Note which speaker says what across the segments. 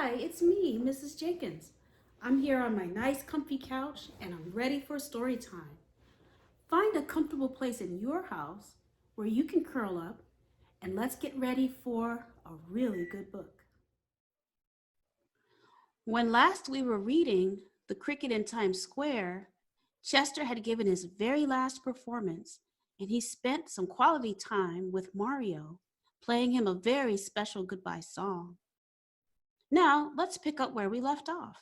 Speaker 1: Hi, it's me, Mrs. Jenkins. I'm here on my nice comfy couch and I'm ready for story time. Find a comfortable place in your house where you can curl up and let's get ready for a really good book. When last we were reading The Cricket in Times Square, Chester had given his very last performance and he spent some quality time with Mario, playing him a very special goodbye song. Now, let's pick up where we left off.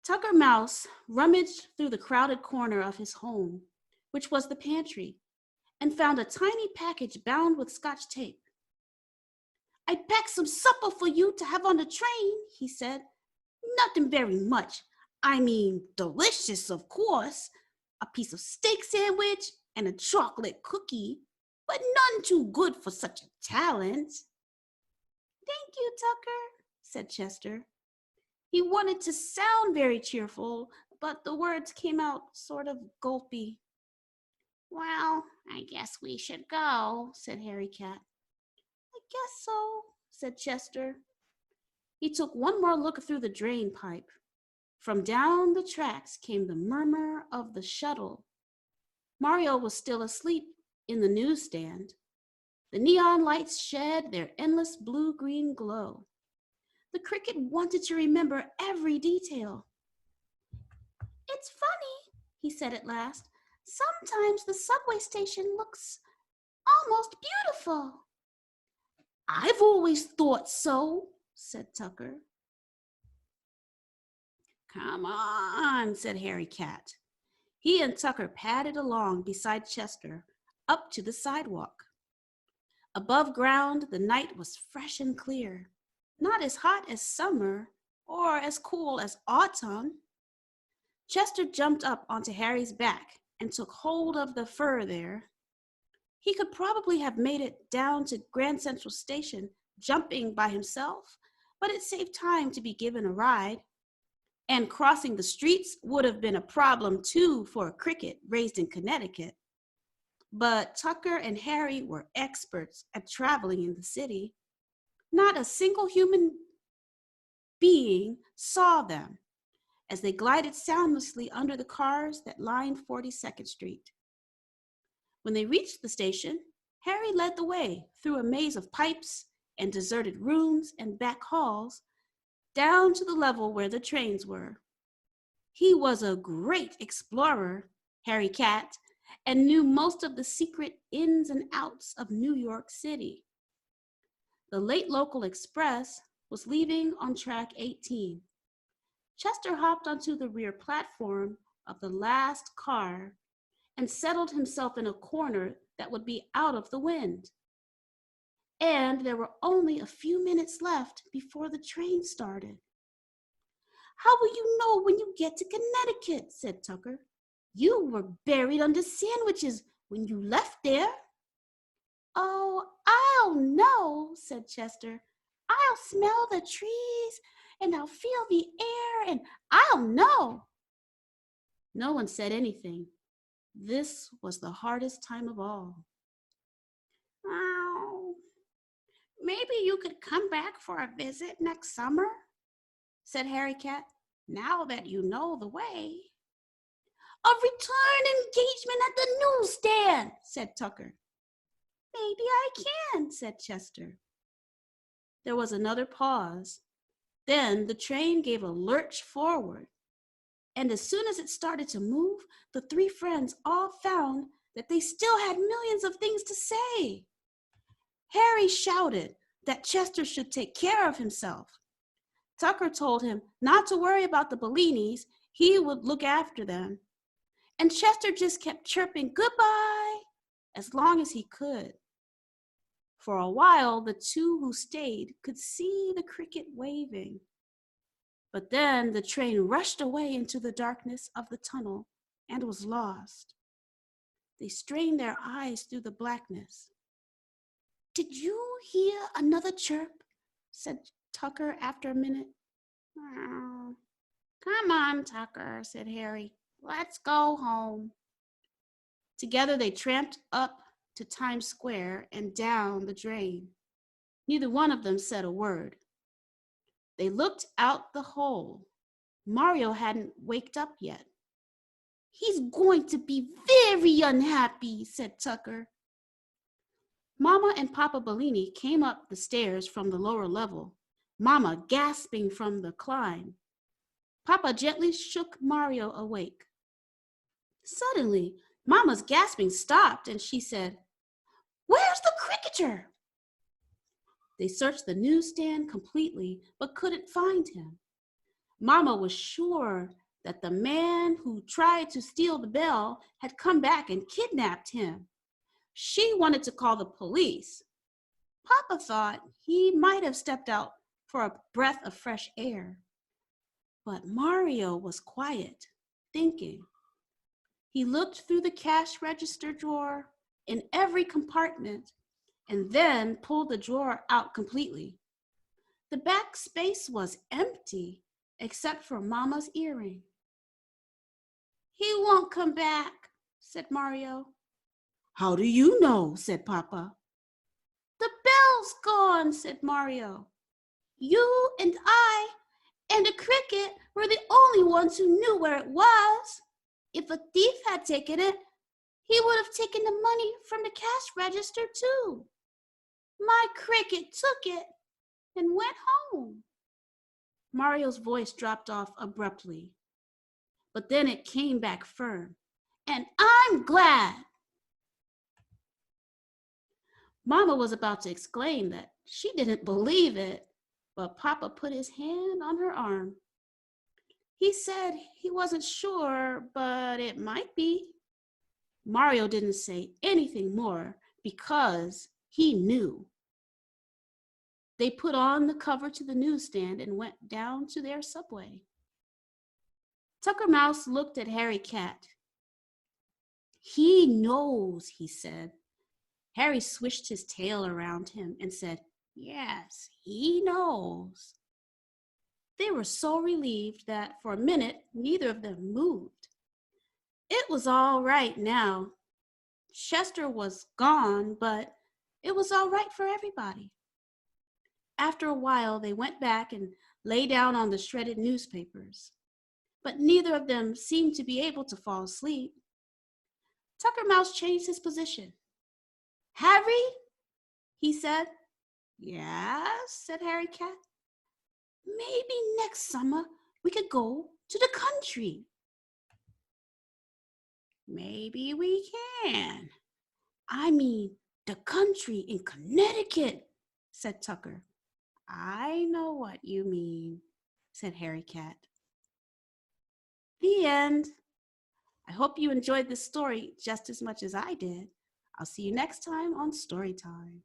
Speaker 1: Tucker Mouse rummaged through the crowded corner of his home, which was the pantry, and found a tiny package bound with scotch tape. I packed some supper for you to have on the train, he said. Nothing very much. I mean, delicious, of course. A piece of steak sandwich and a chocolate cookie, but none too good for such a talent. Thank you, Tucker, said Chester. He wanted to sound very cheerful, but the words came out sort of gulpy. Well, I guess we should go, said Harry Cat. I guess so, said Chester. He took one more look through the drain pipe. From down the tracks came the murmur of the shuttle. Mario was still asleep in the newsstand. The neon lights shed their endless blue-green glow. The cricket wanted to remember every detail. It's funny, he said at last. Sometimes the subway station looks almost beautiful. I've always thought so, said Tucker. Come on, said Harry Cat. He and Tucker padded along beside Chester, up to the sidewalk. Above ground, the night was fresh and clear, not as hot as summer or as cool as autumn. Chester jumped up onto Harry's back and took hold of the fur there. He could probably have made it down to Grand Central Station jumping by himself, but it saved time to be given a ride. And crossing the streets would have been a problem too for a cricket raised in Connecticut. But Tucker and Harry were experts at traveling in the city. Not a single human being saw them as they glided soundlessly under the cars that lined 42nd Street. When they reached the station, Harry led the way through a maze of pipes and deserted rooms and back halls down to the level where the trains were. He was a great explorer, Harry Cat, and knew most of the secret ins and outs of New York City. The late local express was leaving on track 18. Chester hopped onto the rear platform of the last car and settled himself in a corner that would be out of the wind. And there were only a few minutes left before the train started. How will you know when you get to Connecticut? Said Tucker. You were buried under sandwiches when you left there. Oh, I'll know, said Chester. I'll smell the trees and I'll feel the air and I'll know. No one said anything. This was the hardest time of all. Oh, maybe you could come back for a visit next summer, said Harry Cat, now that you know the way. A return engagement at the newsstand, said Tucker. Maybe I can, said Chester. There was another pause. Then the train gave a lurch forward. And as soon as it started to move, the three friends all found that they still had millions of things to say. Harry shouted that Chester should take care of himself. Tucker told him not to worry about the Bellinis, he would look after them. And Chester just kept chirping goodbye as long as he could. For a while, the two who stayed could see the cricket waving. But then the train rushed away into the darkness of the tunnel and was lost. They strained their eyes through the blackness. Did you hear another chirp? Said Tucker after a minute. Oh, come on, Tucker, said Harry. Let's go home. Together they tramped up to Times Square and down the drain. Neither one of them said a word. They looked out the hole. Mario hadn't waked up yet. "He's going to be very unhappy," said Tucker. Mama and Papa Bellini came up the stairs from the lower level, Mama gasping from the climb. Papa gently shook Mario awake. Suddenly, Mama's gasping stopped and she said, "Where's the cricketer?" They searched the newsstand completely but couldn't find him. Mama was sure that the man who tried to steal the bell had come back and kidnapped him. She wanted to call the police. Papa thought he might have stepped out for a breath of fresh air. But Mario was quiet, thinking. He looked through the cash register drawer in every compartment and then pulled the drawer out completely. The back space was empty except for Mama's earring. "He won't come back," said Mario. "How do you know?" said Papa. "The bell's gone," said Mario. "You and I and a cricket were the only ones who knew where it was. If a thief had taken it, he would have taken the money from the cash register too. My cricket took it and went home." Mario's voice dropped off abruptly, but then it came back firm. "And I'm glad." Mama was about to exclaim that she didn't believe it, but Papa put his hand on her arm. He said he wasn't sure, but it might be. Mario didn't say anything more because he knew. They put on the cover to the newsstand and went down to their subway. Tucker Mouse looked at Harry Cat. "He knows," he said. Harry swished his tail around him and said, "Yes, he knows." They were so relieved that for a minute, neither of them moved. It was all right now. Chester was gone, but it was all right for everybody. After a while, they went back and lay down on the shredded newspapers, but neither of them seemed to be able to fall asleep. Tucker Mouse changed his position. "Harry," he said. "Yes," said Harry Cat. "Maybe next summer we could go to the country." "Maybe we can. I mean, the country in Connecticut," said Tucker. "I know what you mean," said Harry Cat. The end. I hope you enjoyed this story just as much as I did. I'll see you next time on Storytime.